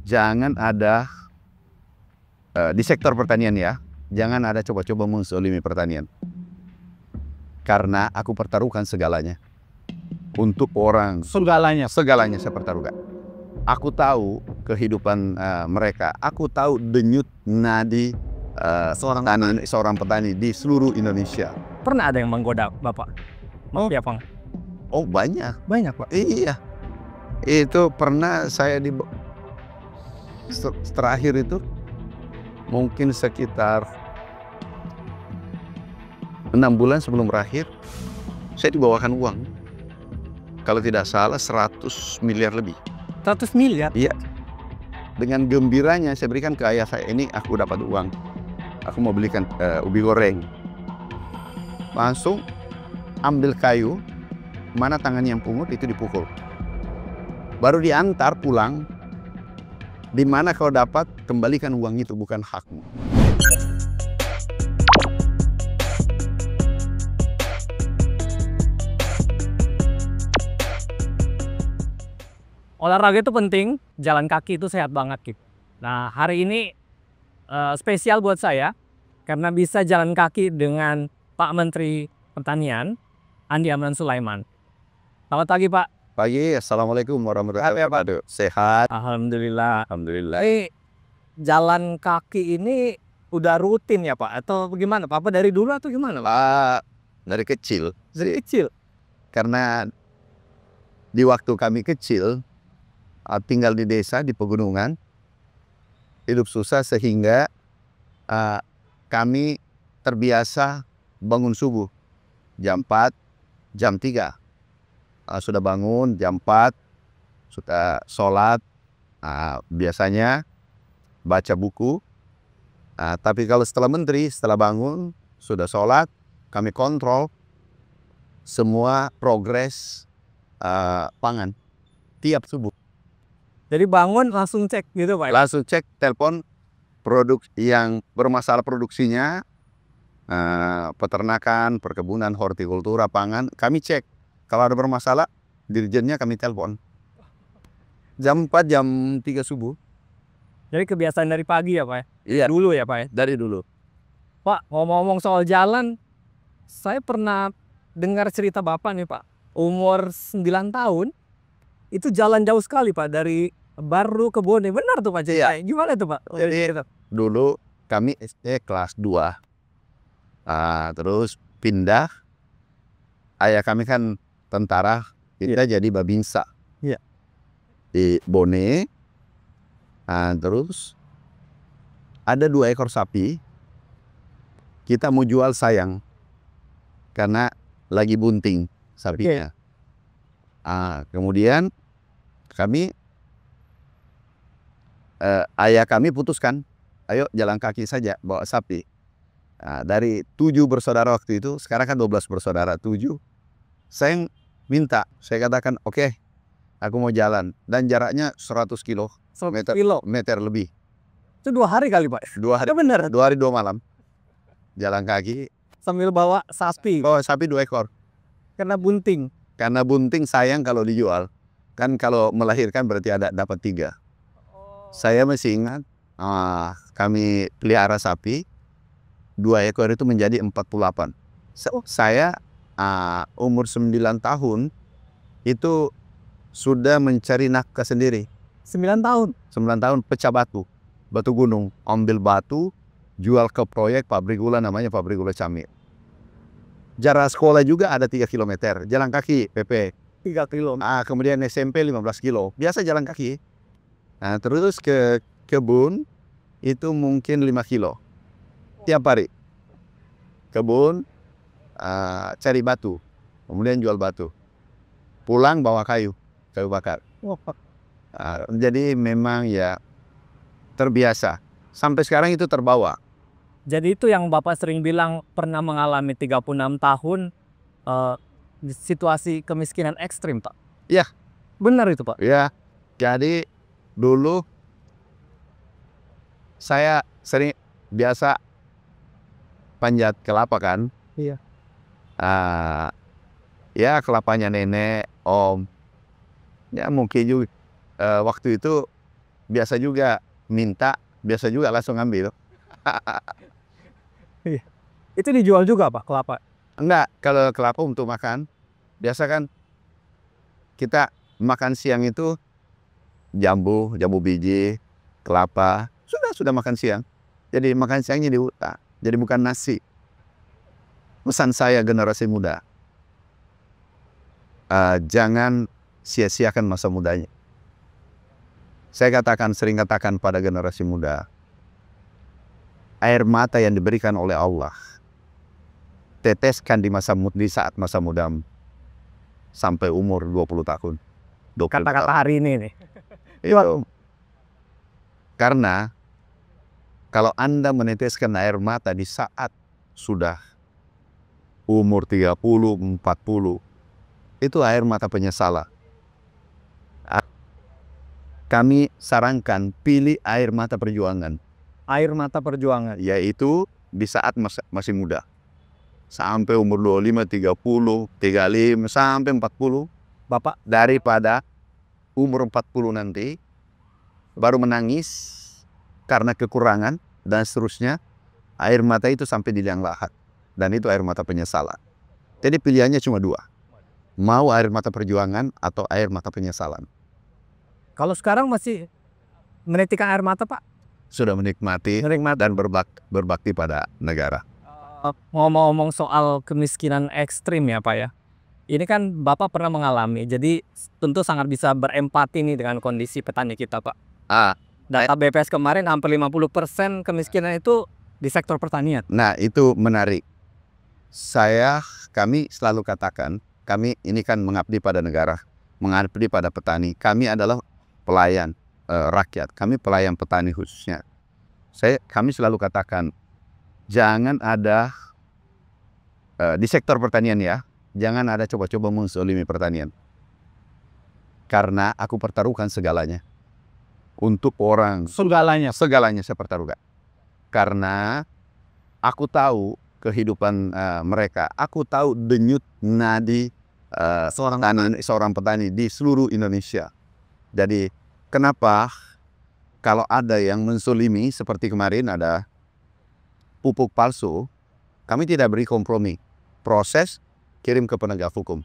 jangan ada di sektor pertanian ya, jangan ada coba-coba menzolimi pertanian. Karena aku pertaruhkan segalanya untuk orang. Segalanya. Segalanya saya pertaruhkan. Aku tahu kehidupan mereka. Aku tahu denyut nadi seorang petani di seluruh Indonesia. Pernah ada yang menggoda Bapak? Ya, Bang. Oh banyak. Banyak, Pak. Iya. Itu pernah saya terakhir itu mungkin sekitar 6 bulan sebelum berakhir, saya dibawakan uang. Kalau tidak salah 100 miliar lebih. 100 miliar? Iya. Dengan gembiranya saya berikan ke ayah saya, ini aku dapat uang. Aku mau belikan ubi goreng. Langsung ambil kayu, mana tangan yang pungut itu dipukul. Baru diantar pulang, di mana kau dapat, kembalikan uang itu, bukan hakmu. Olahraga itu penting, jalan kaki itu sehat banget gitu. Nah, hari ini spesial buat saya karena bisa jalan kaki dengan Pak Menteri Pertanian, Andi Amran Sulaiman. Selamat pagi, Pak. Pagi, assalamualaikum warahmatullahi wabarakatuh. Sehat. Alhamdulillah. Alhamdulillah. Jalan kaki ini udah rutin ya, Pak? Atau bagaimana, Pak? Apa dari dulu atau gimana, Pak? Dari kecil. Dari kecil? Karena di waktu kami kecil, tinggal di desa, di pegunungan, hidup susah sehingga kami terbiasa bangun subuh jam 4, jam 3. Sudah bangun jam 4, sudah sholat, biasanya baca buku. Tapi kalau setelah menteri, setelah bangun, sudah sholat, kami kontrol semua progres pangan tiap subuh. Jadi bangun langsung cek gitu, Pak? Langsung cek, telepon produk yang bermasalah produksinya, peternakan, perkebunan, hortikultura, pangan, kami cek. Kalau ada bermasalah, dirjennya kami telepon. Jam 4, jam 3 subuh. Jadi kebiasaan dari pagi ya, Pak? Iya. Dulu ya, Pak? Dari dulu. Pak, ngomong-ngomong soal jalan, saya pernah dengar cerita Bapak nih, Pak. Umur 9 tahun, itu jalan jauh sekali, Pak. Dari Baru ke Bone. Benar tuh, Pak? Iya. Gimana tuh, Pak? Jadi dulu kami SD kelas 2. Terus pindah. Ayah kami kan tentara, kita jadi babinsa. Iya. Di Bone. Terus ada 2 ekor sapi. Kita mau jual sayang karena lagi bunting sapinya. Kemudian kami ayah kami putuskan, ayo jalan kaki saja bawa sapi. Dari 7 bersaudara waktu itu, sekarang kan 12 bersaudara, 7. Saya minta, saya katakan oke, aku mau jalan, dan jaraknya 100 kilo, 100 meter lebih. Itu 2 hari kali, Pak? 2 hari. Bener? 2 hari 2 malam. Jalan kaki. Sambil bawa sapi? Bawa sapi 2 ekor. Karena bunting? Karena bunting sayang kalau dijual. Kan kalau melahirkan berarti ada dapat 3. Saya masih ingat, kami pelihara sapi, 2 ekor itu menjadi 48. Saya umur 9 tahun, itu sudah mencari nafkah sendiri. 9 tahun? 9 tahun pecah batu gunung, ambil batu, jual ke proyek pabrik gula, namanya pabrik gula Camir. Jarak sekolah juga ada 3 km, jalan kaki PP. 3 kilo. Kemudian SMP 15 kilo, biasa jalan kaki. Terus ke kebun itu mungkin 5 kilo tiap hari. Kebun, cari batu, kemudian jual batu, pulang bawa kayu bakar. Jadi memang ya terbiasa, sampai sekarang itu terbawa. Jadi itu yang Bapak sering bilang pernah mengalami 36 tahun situasi kemiskinan ekstrim, Pak? Iya. Benar itu, Pak? Ya, jadi dulu saya sering biasa panjat kelapa kan. Iya. Ya kelapanya nenek, om. Ya mungkin juga waktu itu biasa juga minta, biasa juga langsung ambil. Itu dijual juga Pak kelapa? Enggak, kalau kelapa untuk makan, biasa kan kita makan siang itu jambu biji, kelapa, sudah makan siang. Jadi makan siangnya di hutan, jadi bukan nasi. Pesan saya generasi muda, jangan sia-siakan masa mudanya. Saya sering katakan pada generasi muda, air mata yang diberikan oleh Allah, teteskan di saat masa mudamu sampai umur 20 tahun. Kata-kata hari ini nih. Itu. Karena kalau Anda meneteskan air mata di saat sudah umur 30, 40, itu air mata penyesalan. Kami sarankan pilih air mata perjuangan. Air mata perjuangan. Yaitu di saat masih muda. Sampai umur 25, 30, 35, sampai 40. Bapak, Daripada umur 40 nanti baru menangis karena kekurangan dan seterusnya, air mata itu sampai di liang lahat. Dan itu air mata penyesalan. Jadi pilihannya cuma dua. Mau air mata perjuangan atau air mata penyesalan. kalau sekarang masih menitikkan air mata Pak? Sudah menikmati dan berbakti pada negara. Ngomong-ngomong soal kemiskinan ekstrim ya Pak ya. Ini kan Bapak pernah mengalami, jadi tentu sangat bisa berempati nih dengan kondisi petani kita Pak. Data BPS kemarin hampir 50% kemiskinan itu di sektor pertanian. Nah, itu menarik. Kami selalu katakan, kami ini kan mengabdi pada negara, mengabdi pada petani. Kami adalah pelayan rakyat, kami pelayan petani khususnya. Kami selalu katakan, jangan ada di sektor pertanian ya, jangan ada coba-coba menzalimi pertanian. Karena aku pertaruhkan segalanya. Untuk orang, segalanya saya pertaruhkan. Karena aku tahu kehidupan mereka, aku tahu denyut nadi seorang petani di seluruh Indonesia. Jadi kenapa kalau ada yang menzalimi seperti kemarin ada pupuk palsu, kami tidak beri kompromi. Proses kirim ke penegak hukum.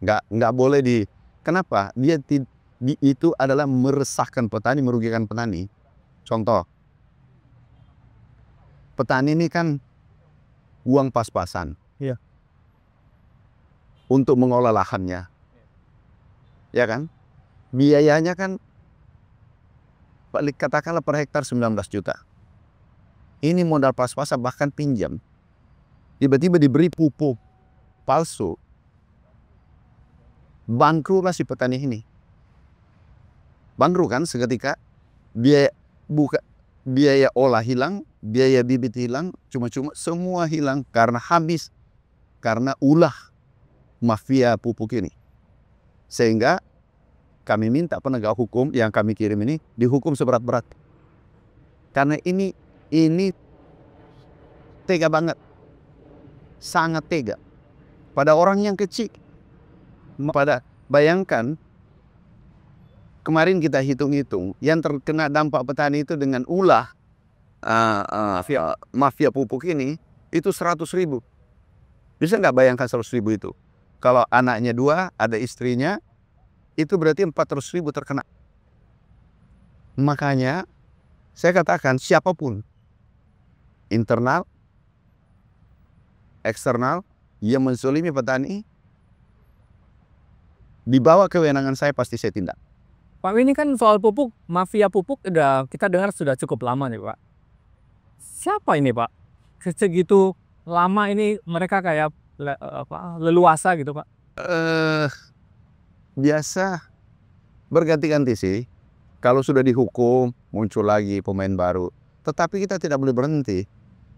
Nggak boleh kenapa? Itu adalah meresahkan petani, merugikan petani. Contoh, petani ini kan uang pas-pasan. Iya. Untuk mengolah lahannya. Ya kan? Biayanya kan katakanlah per hektar 19 juta. Ini modal pas-pasan bahkan pinjam. Tiba-tiba diberi pupuk palsu. Bangkrutlah si petani ini. Bangkrut kan seketika. Biaya olah hilang, biaya bibit hilang, cuma-cuma semua hilang karena habis. Karena ulah mafia pupuk ini. Sehingga kami minta penegak hukum yang kami kirim ini dihukum seberat-berat. Karena ini tega banget. Sangat tega. Pada orang yang kecil. Bayangkan, kemarin kita hitung-hitung, yang terkena dampak petani itu dengan ulah mafia pupuk ini, itu 100.000. Bisa nggak bayangkan 100.000 itu? Kalau anaknya 2, ada istrinya, itu berarti 400.000 terkena. Makanya saya katakan siapapun, internal, eksternal, yang menzalimi petani, di bawah kewenangan saya pasti saya tindak. Pak, ini kan soal pupuk, mafia pupuk kita dengar sudah cukup lama nih Pak. Siapa ini Pak? Segitu lama ini mereka kayak leluasa gitu Pak? Biasa berganti-ganti sih. Kalau sudah dihukum, muncul lagi pemain baru. Tetapi kita tidak boleh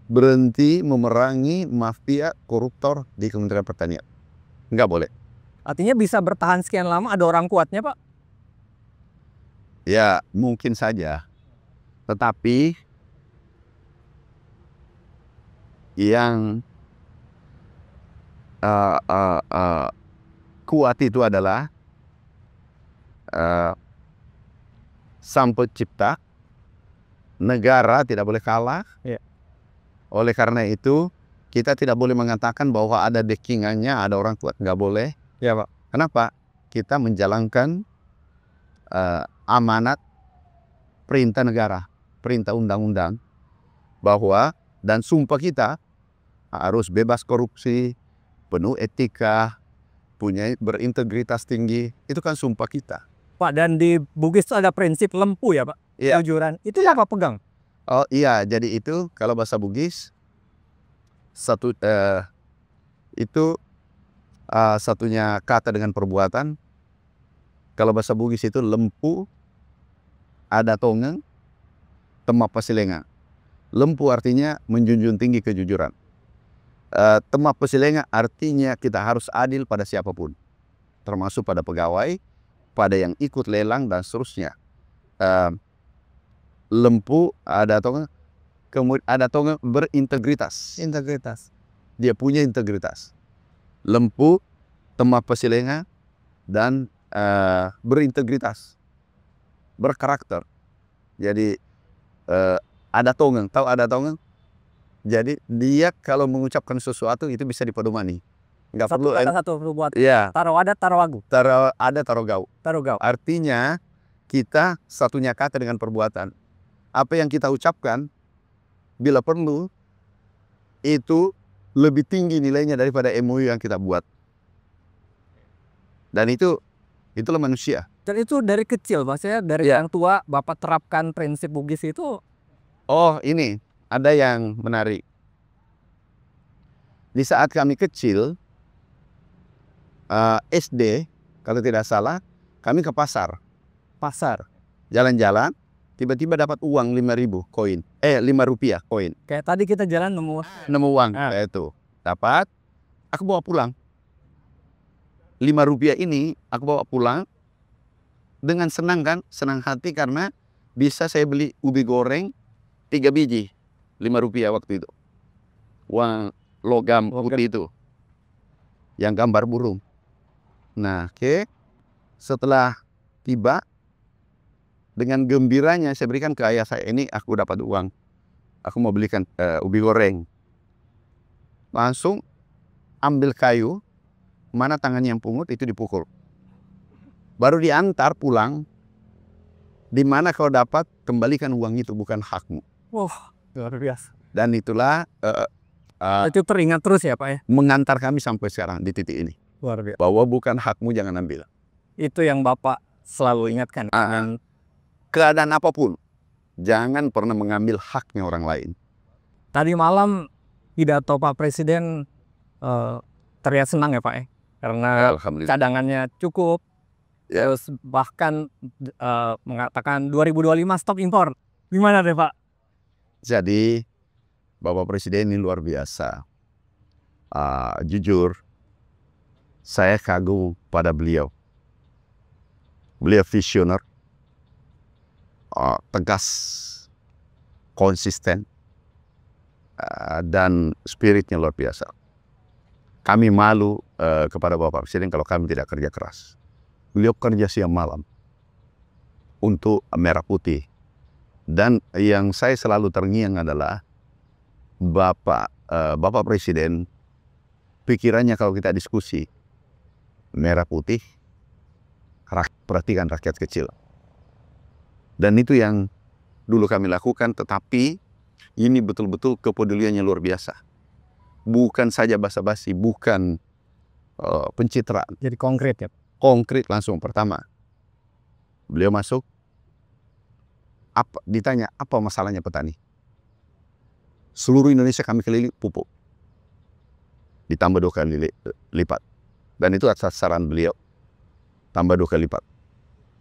berhenti memerangi mafia koruptor di Kementerian Pertanian. Nggak boleh. Artinya bisa bertahan sekian lama, ada orang kuatnya Pak? Ya mungkin saja. Tetapi yang kuat itu adalah Sang Pencipta, negara tidak boleh kalah. Iya. Oleh karena itu, kita tidak boleh mengatakan bahwa ada dekingannya, ada orang kuat. Nggak boleh. Ya Pak. Kenapa? Kita menjalankan amanat perintah negara, perintah undang-undang, bahwa dan sumpah kita harus bebas korupsi, penuh etika, punya berintegritas tinggi. Itu kan sumpah kita. Pak, dan di Bugis itu ada prinsip lempu ya Pak? Iya. Kejujuran. Itu yang Pak pegang? Oh iya, jadi itu kalau bahasa Bugis itu satunya kata dengan perbuatan. Kalau bahasa Bugis itu lempu, ada tongeng, tema pasilenga. Lempu artinya menjunjung tinggi kejujuran. Tema pasilenga artinya kita harus adil pada siapapun, termasuk pada pegawai, pada yang ikut lelang dan seterusnya. Lempu ada tongeng, kemudian ada tongeng berintegritas. Integritas. Dia punya integritas. Lempu, tema pasilenga, dan berintegritas, berkarakter. Jadi ada tongeng, tahu ada tongeng? Jadi dia kalau mengucapkan sesuatu itu bisa dipedomani. Nggak Satu perlu. kata satu buat. Iya. Taruh adat, taruh wagu. Taruh ada, taruh gau. Taruh gau. Artinya kita satunya kata dengan perbuatan. Apa yang kita ucapkan, bila perlu, itu lebih tinggi nilainya daripada MOU yang kita buat. Dan itulah manusia. Dan itu dari kecil, maksudnya dari Ya. yang tua Bapak terapkan prinsip Bugis itu. Oh ini, ada yang menarik. Di saat kami kecil, SD, kalau tidak salah, kami ke pasar. Jalan-jalan, tiba-tiba dapat uang 5.000 koin. 5 rupiah koin. Kayak tadi kita jalan Nemu uang, Ah. kayak itu. Dapat, aku bawa pulang. 5 rupiah ini aku bawa pulang dengan senang kan, senang hati karena bisa saya beli ubi goreng 3 biji, 5 rupiah waktu itu. Uang logam putih itu, yang gambar burung. Nah, setelah tiba, dengan gembiranya saya berikan ke ayah saya, ini aku dapat uang, aku mau belikan ubi goreng. Langsung ambil kayu, mana tangannya yang pungut itu dipukul. Baru diantar pulang, di mana kau dapat, kembalikan uang itu, bukan hakmu. wah, luar biasa. Dan itulah Itu teringat terus ya Pak ya? mengantar kami sampai sekarang di titik ini. Luar biasa. Bahwa bukan hakmu, jangan ambil. Itu yang Bapak selalu ingatkan. Dan Keadaan apapun, jangan pernah mengambil haknya orang lain. tadi malam pidato Pak Presiden terlihat senang ya Pak ya? Karena Alhamdulillah. cadangannya cukup. Ya. Terus bahkan mengatakan 2025 stop impor. Gimana deh Pak? Jadi Bapak Presiden ini luar biasa. Jujur, saya kagum pada beliau. Beliau visioner, tegas, konsisten, dan spiritnya luar biasa. Kami malu kepada Bapak Presiden kalau kami tidak kerja keras. Beliau kerja siang malam untuk merah putih. Dan yang saya selalu terngiang adalah Bapak Presiden, pikirannya kalau kita diskusi merah putih, perhatikan rakyat kecil. Dan itu yang dulu kami lakukan, tetapi ini betul-betul kepeduliannya luar biasa. Bukan saja basa-basi, bukan pencitraan. Jadi konkret ya. Konkret langsung. Pertama, beliau masuk, ditanya apa masalahnya petani. Seluruh Indonesia kami keliling pupuk, ditambah 2 kali lipat. Dan itu atas saran beliau, tambah 2 kali lipat.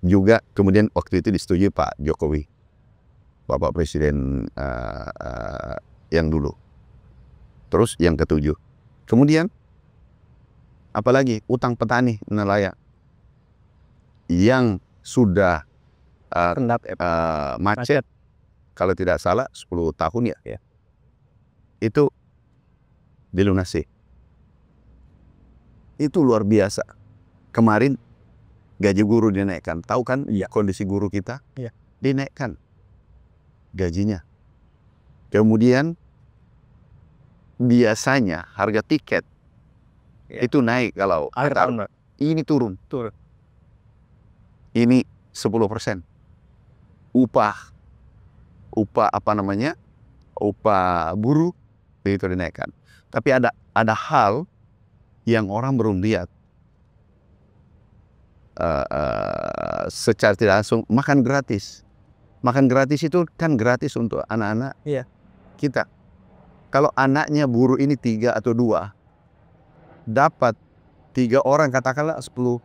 Juga kemudian waktu itu disetujui Pak Jokowi, Bapak Presiden yang dulu. Terus yang ke-7. Kemudian apalagi utang petani nelayan yang sudah macet, kalau tidak salah 10 tahun ya. Itu dilunasi. Itu luar biasa. Kemarin gaji guru dinaikkan. Tahu kan kondisi guru kita? Iya. dinaikkan gajinya. Kemudian biasanya harga tiket itu naik kalau Akhir tahun, Pak. ini turun. Turun. Ini 10%. Upah apa namanya? Upah buruh itu dinaikkan. Tapi ada hal yang orang belum lihat. Secara tidak langsung makan gratis. Makan gratis itu kan gratis untuk anak-anak kita. Kalau anaknya buruh ini 3 atau 2, dapat 3 orang katakanlah 10,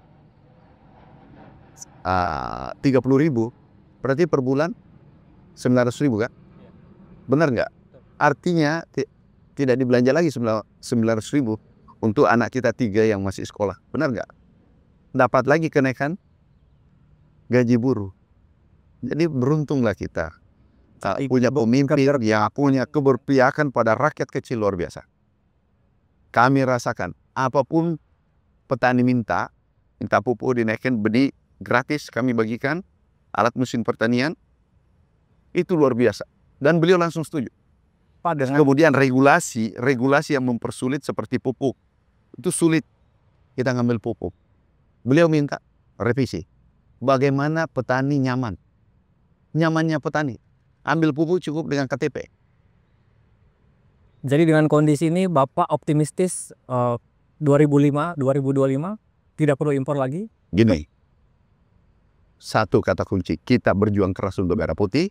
30.000, berarti per bulan 900.000 kan? Benar nggak? Artinya tidak dibelanja lagi 900.000 untuk anak kita 3 yang masih sekolah. Benar nggak? Dapat lagi kenaikan gaji buruh. Jadi beruntunglah kita punya pemimpin yang punya keberpihakan pada rakyat kecil luar biasa. Kami rasakan apapun petani minta pupuk dinaikkan, benih gratis kami bagikan, alat mesin pertanian, itu luar biasa. Dan beliau langsung setuju. Kemudian regulasi yang mempersulit seperti pupuk, itu sulit kita ngambil pupuk. Beliau minta revisi. Bagaimana petani nyaman? Nyamannya petani, ambil pupuk cukup dengan KTP. Jadi dengan kondisi ini Bapak optimistis 2025 tidak perlu impor lagi? Gini, satu kata kunci, kita berjuang keras untuk merah putih.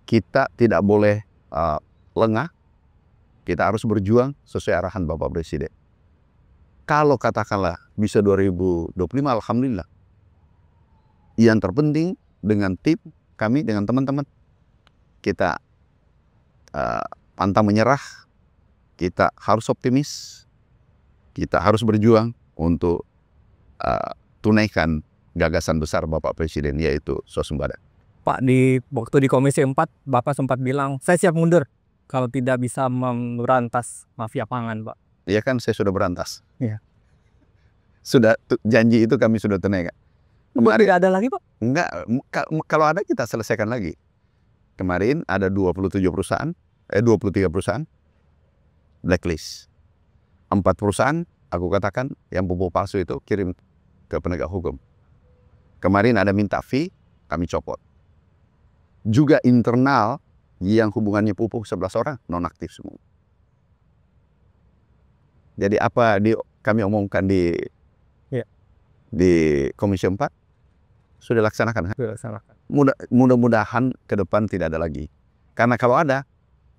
Kita tidak boleh lengah. Kita harus berjuang sesuai arahan Bapak Presiden. Kalau katakanlah bisa 2025, alhamdulillah. Yang terpenting dengan tim kami, dengan teman-teman, kita pantang menyerah. Kita harus optimis. Kita harus berjuang untuk tunaikan gagasan besar Bapak Presiden, yaitu swasembada. Pak, waktu di Komisi 4, Bapak sempat bilang, saya siap mundur kalau tidak bisa memberantas mafia pangan, Pak. Iya kan, saya sudah berantas. Iya. Sudah, janji itu kami sudah tunaikan. Tidak ada lagi, Pak? Enggak, kalau ada kita selesaikan lagi. Kemarin ada 23 perusahaan blacklist. 4 perusahaan, aku katakan, yang pupuk palsu itu kirim ke penegak hukum. Kemarin ada minta fee, kami copot. Juga internal yang hubungannya pupuk 11 orang, nonaktif semua. Jadi apa kami omongkan di Komisi 4, sudah laksanakan. Mudah-mudahan ke depan tidak ada lagi. Karena kalau ada,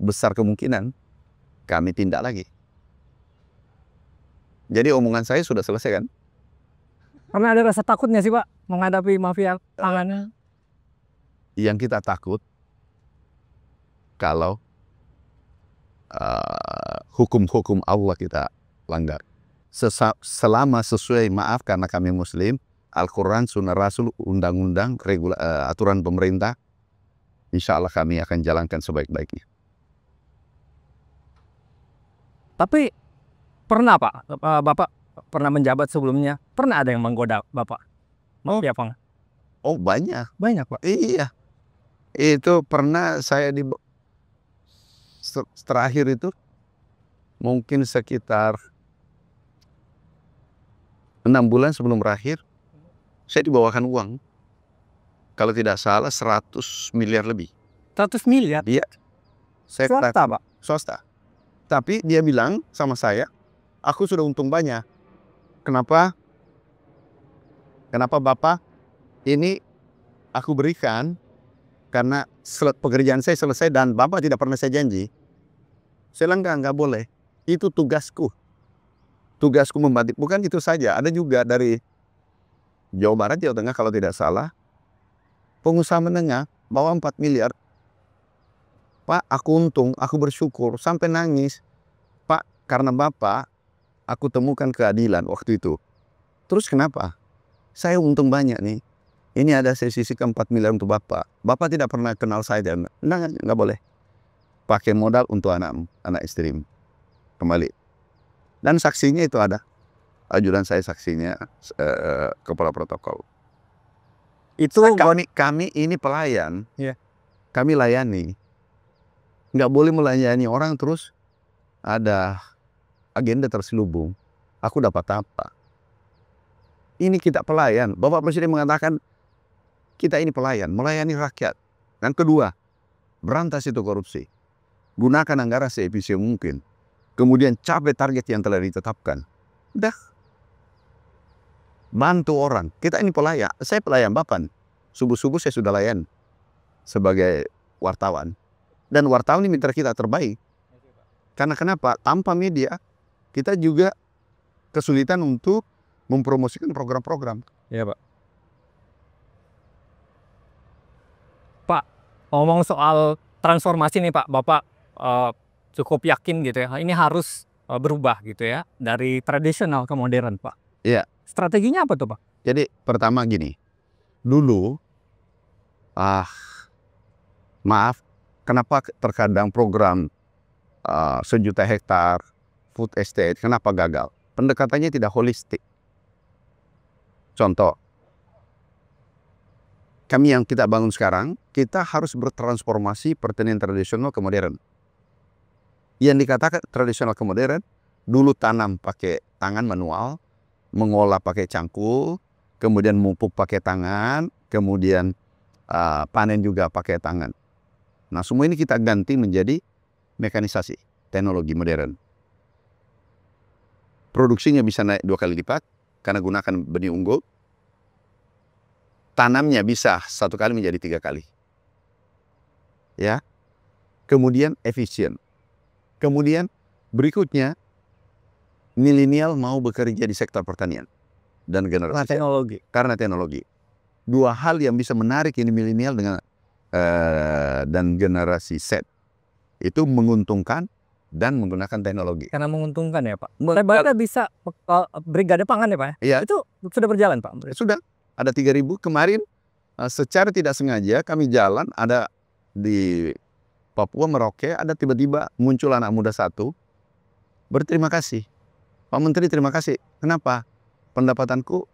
besar kemungkinan kami tindak lagi. Jadi omongan saya sudah selesai kan? Karena ada rasa takutnya sih Pak menghadapi mafia pangannya. Yang kita takut kalau hukum-hukum Allah kita langgar. Selama sesuai, maaf karena kami Muslim, Al-Quran, Sunnah Rasul, undang-undang, aturan pemerintah, insya Allah kami akan jalankan sebaik-baiknya. Tapi pernah Pak, Bapak pernah menjabat sebelumnya, pernah ada yang menggoda Bapak? Mafia pangan? Oh banyak. Banyak Pak? Iya. Itu pernah saya terakhir itu mungkin sekitar 6 bulan sebelum berakhir, saya dibawakan uang. Kalau tidak salah 100 miliar lebih. 100 miliar? Iya. Swasta Pak? Swasta. Tapi dia bilang sama saya, aku sudah untung banyak. Kenapa? Kenapa Bapak? Ini aku berikan karena pekerjaan saya selesai dan Bapak tidak pernah saya janji. Saya bilang enggak boleh. Itu tugasku. Tugasku membantu. Bukan itu saja, ada juga dari Jawa Barat, Jawa Tengah kalau tidak salah, pengusaha menengah bawa 4 miliar. Pak, aku untung, aku bersyukur, sampai nangis. Pak, karena Bapak, aku temukan keadilan waktu itu. Terus kenapa? Saya untung banyak nih. Ini ada saya sisihkan 4 miliar untuk Bapak. Bapak tidak pernah kenal saya. Enggak boleh. Pakai modal untuk anak istrimu. Kembali. Dan saksinya itu ada. Ajudan saya saksinya, kepala protokol. Itu Kami ini pelayan. Iya. Kami layani. Nggak boleh melayani orang terus ada agenda terselubung. Aku dapat apa? Ini kita pelayan. Bapak Presiden mengatakan kita ini pelayan, melayani rakyat. Dan kedua, berantas itu korupsi. Gunakan anggaran seefisien mungkin. Kemudian capai target yang telah ditetapkan. Udah. Bantu orang. Kita ini pelayan. Saya pelayan Bapak. Subuh-subuh saya sudah layan sebagai wartawan. Dan wartawan ini mitra kita terbaik. Karena kenapa? Tanpa media, kita juga kesulitan untuk mempromosikan program-program. Ya, Pak. Pak, ngomong soal transformasi nih Pak, Bapak cukup yakin gitu ya, ini harus berubah gitu ya, dari tradisional ke modern Pak. Iya. Strateginya apa tuh Pak? Jadi pertama gini, dulu, maaf, kenapa terkadang program 1.000.000 hektar food estate, kenapa gagal? Pendekatannya tidak holistik. Contoh, kami yang kita bangun sekarang, kita harus bertransformasi pertanian tradisional ke modern. Yang dikatakan tradisional ke modern, dulu tanam pakai tangan manual, mengolah pakai cangkul, kemudian mupuk pakai tangan, kemudian panen juga pakai tangan. Nah, semua ini kita ganti menjadi mekanisasi, teknologi modern. Produksinya bisa naik 2 kali lipat, karena gunakan benih unggul. Tanamnya bisa 1 kali menjadi 3 kali. Ya. Kemudian efisien. Kemudian berikutnya, milenial mau bekerja di sektor pertanian dan generasi teknologi. Karena teknologi. 2 hal yang bisa menarik ini milenial dengan dan generasi Z itu menguntungkan dan menggunakan teknologi. Karena menguntungkan ya Pak. Saya baca bisa brigade pangan ya Pak. Ya. Itu sudah berjalan Pak. Sudah ada 3.000 kemarin. Secara tidak sengaja kami jalan ada di Papua Merauke, ada tiba-tiba muncul anak muda satu berterima kasih. Pak Menteri terima kasih. Kenapa? Pendapatanku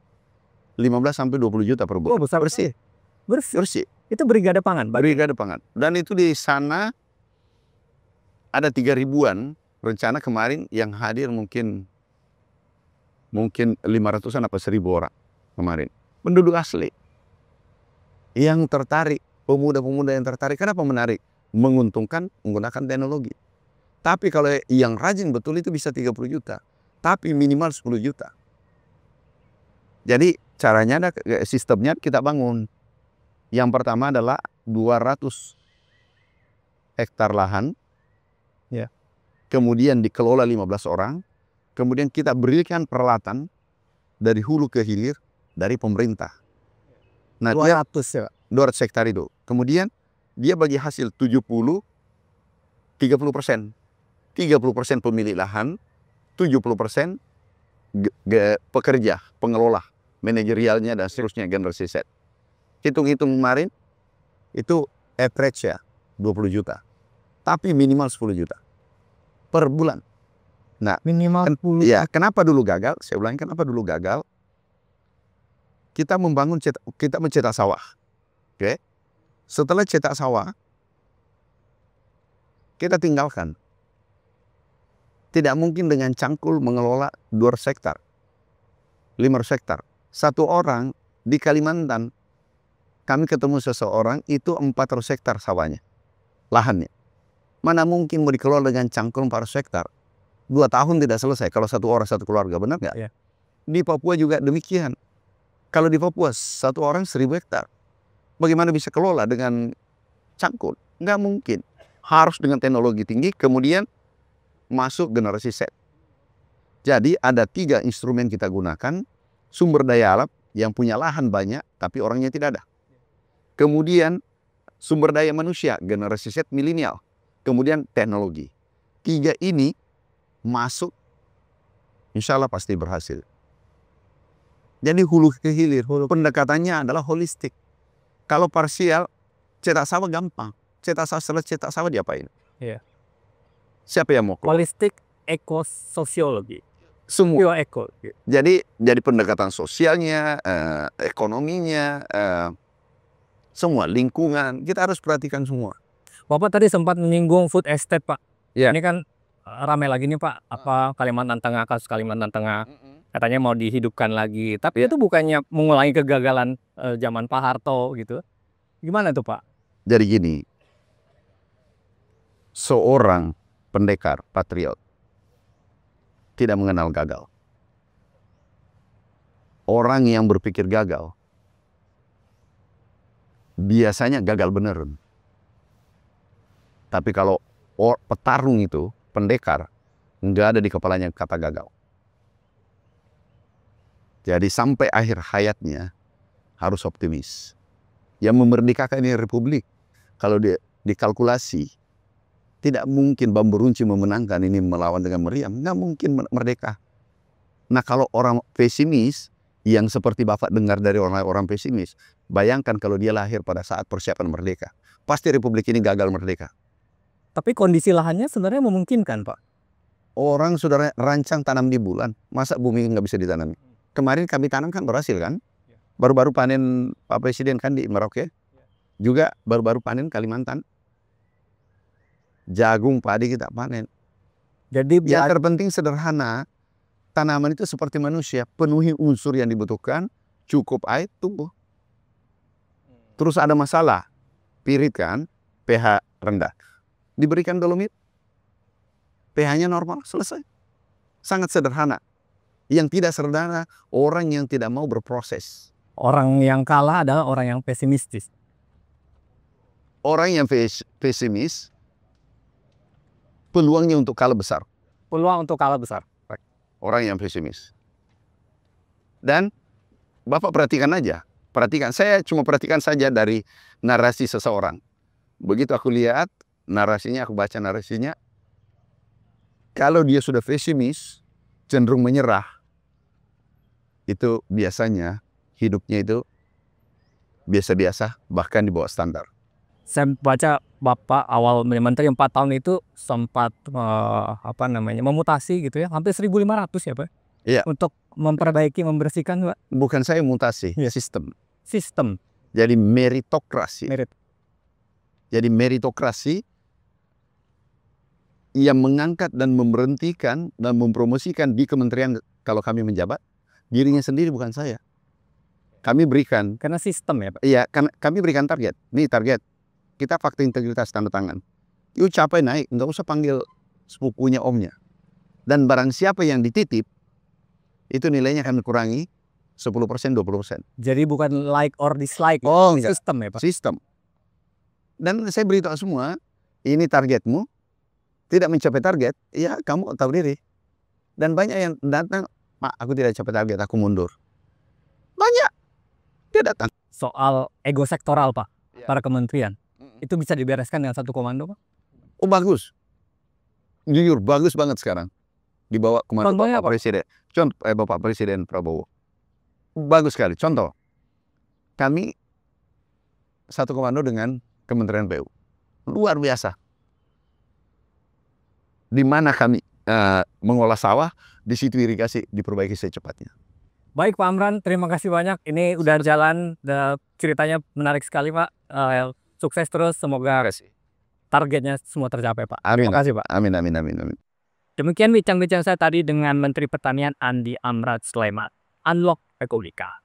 15-20 juta per bulan. Oh, besar. Bersih. Itu brigade pangan. Brigade pangan. Dan itu di sana ada 3.000-an rencana kemarin yang hadir mungkin 500-an apa 1.000 orang kemarin. Penduduk asli yang tertarik, pemuda-pemuda yang tertarik. Kenapa menarik? Menguntungkan menggunakan teknologi. Tapi kalau yang rajin betul itu bisa 30 juta. Tapi minimal 10 juta. Jadi caranya ada, sistemnya kita bangun. Yang pertama adalah 200 hektar lahan. Ya. Kemudian dikelola 15 orang. Kemudian kita berikan peralatan dari hulu ke hilir dari pemerintah. Nah, 200 ya. 200 hektar itu. Kemudian dia bagi hasil 70-30%. 30% pemilik lahan, 70% pekerja, pengelola, manajerialnya dan seterusnya generasi Z. Hitung-hitung kemarin itu average ya 20 juta. Tapi minimal 10 juta per bulan. Nah, minimal 10. Ya, kenapa dulu gagal? Saya ulangi, kenapa dulu gagal? Kita mencetak sawah. Oke. Setelah cetak sawah, kita tinggalkan. Tidak mungkin dengan cangkul mengelola 200 hektar, 500 hektar. Satu orang di Kalimantan, kami ketemu seseorang itu 400 hektar sawahnya, lahannya. Mana mungkin mau dikelola dengan cangkul 400 hektar? 2 tahun tidak selesai kalau satu orang satu keluarga, benar nggak? Ya. Di Papua juga demikian. Kalau di Papua satu orang 1.000 hektar, bagaimana bisa kelola dengan cangkul? Nggak mungkin. Harus dengan teknologi tinggi, kemudian masuk generasi Z. Jadi ada 3 instrumen kita gunakan. Sumber daya alam yang punya lahan banyak, tapi orangnya tidak ada. Kemudian sumber daya manusia, generasi Z milenial. Kemudian teknologi. 3 ini masuk, insya Allah pasti berhasil. Jadi hulu ke hilir, pendekatannya adalah holistik. Kalau parsial, cetak sawah gampang. Setelah cetak sawah diapain? Iya. Siapa yang mau keluar? Holistik ekososiologi. Semua. Eko. Jadi pendekatan sosialnya, ekonominya, Semua lingkungan kita harus perhatikan semua. Bapak tadi sempat menyinggung food estate, Pak. Iya. Ini kan ramai lagi nih, Pak, apa Kalimantan Tengah, kasus Kalimantan Tengah. Katanya mau dihidupkan lagi. Tapi itu bukannya mengulangi kegagalan zaman Pak Harto gitu. Gimana tuh, Pak? Jadi gini, seorang pendekar patriot tidak mengenal gagal. Orang yang berpikir gagal biasanya gagal beneran. Tapi kalau petarung itu, pendekar, nggak ada di kepalanya kata gagal. Jadi sampai akhir hayatnya harus optimis. Yang memerdekakan ini republik, kalau dikalkulasi, tidak mungkin Bambu Runcing memenangkan ini melawan dengan meriam. Nggak mungkin merdeka. Nah kalau orang pesimis, yang seperti Bapak dengar dari orang-orang pesimis, bayangkan kalau dia lahir pada saat persiapan merdeka. Pasti republik ini gagal merdeka. Tapi kondisi lahannya sebenarnya memungkinkan, Pak. Orang sudah rancang tanam di bulan, masa bumi nggak bisa ditanami? Kemarin kami tanam kan berhasil kan? Baru-baru panen Pak Presiden kan di Merauke. Juga baru-baru panen Kalimantan. Jagung, padi kita panen. Jadi yang terpenting sederhana, tanaman itu seperti manusia, penuhi unsur yang dibutuhkan, cukup air, tumbuh. Terus ada masalah, pirit kan, pH rendah. Diberikan dolomit, pH-nya normal, selesai. Sangat sederhana. Yang tidak sederhana, orang yang tidak mau berproses. Orang yang kalah adalah orang yang pesimistis. Orang yang pesimis, peluangnya untuk kalah besar. Peluang untuk kalah besar. Orang yang pesimis. Dan Bapak perhatikan aja. Perhatikan, saya cuma perhatikan saja dari narasi seseorang. Begitu aku lihat narasinya, aku baca narasinya. Kalau dia sudah pesimis, cenderung menyerah. Itu biasanya hidupnya itu biasa-biasa, bahkan di bawah standar. Saya baca Bapak awal menteri 4 tahun itu sempat memutasi gitu ya, hampir 1.500 ya, Pak. Iya. Untuk memperbaiki, membersihkan, Pak. Bukan saya mutasi, sistem. Sistem. Jadi meritokrasi. Jadi meritokrasi yang mengangkat dan memberhentikan dan mempromosikan di kementerian kalau kami menjabat, dirinya sendiri, bukan saya. Kami berikan. Karena sistem ya, Pak? Iya, kami berikan target. Nih target. Kita fakta integritas tanda tangan. Yuk capai naik, nggak usah panggil sepupunya omnya. Dan barang siapa yang dititip, itu nilainya akan kurangi 10%, 20%. Jadi bukan like or dislike, sistem ya, Pak? Sistem. Dan saya beritahu semua, ini targetmu, tidak mencapai target, ya kamu tahu diri. Dan banyak yang datang, Pak, aku tidak capai target, aku mundur. Banyak. Dia datang. Soal ego sektoral, Pak, para kementerian. Itu bisa dibereskan dengan satu komando, Pak? Oh bagus. Jujur, bagus banget sekarang. Dibawa komando Bapak Presiden. Contoh, Bapak Presiden Prabowo. Bagus sekali. Contoh, kami satu komando dengan Kementerian PU. Luar biasa. Di mana kami mengolah sawah, di situ irigasi diperbaiki secepatnya. Baik Pak Amran, terima kasih banyak. Ini udah jalan, ceritanya menarik sekali Pak. Sukses terus, semoga targetnya semua tercapai Pak. Amin. Terima kasih Pak. Amin. Demikian bincang-bincang saya tadi dengan Menteri Pertanian Andi Amran Sulaiman. Unlock Republika.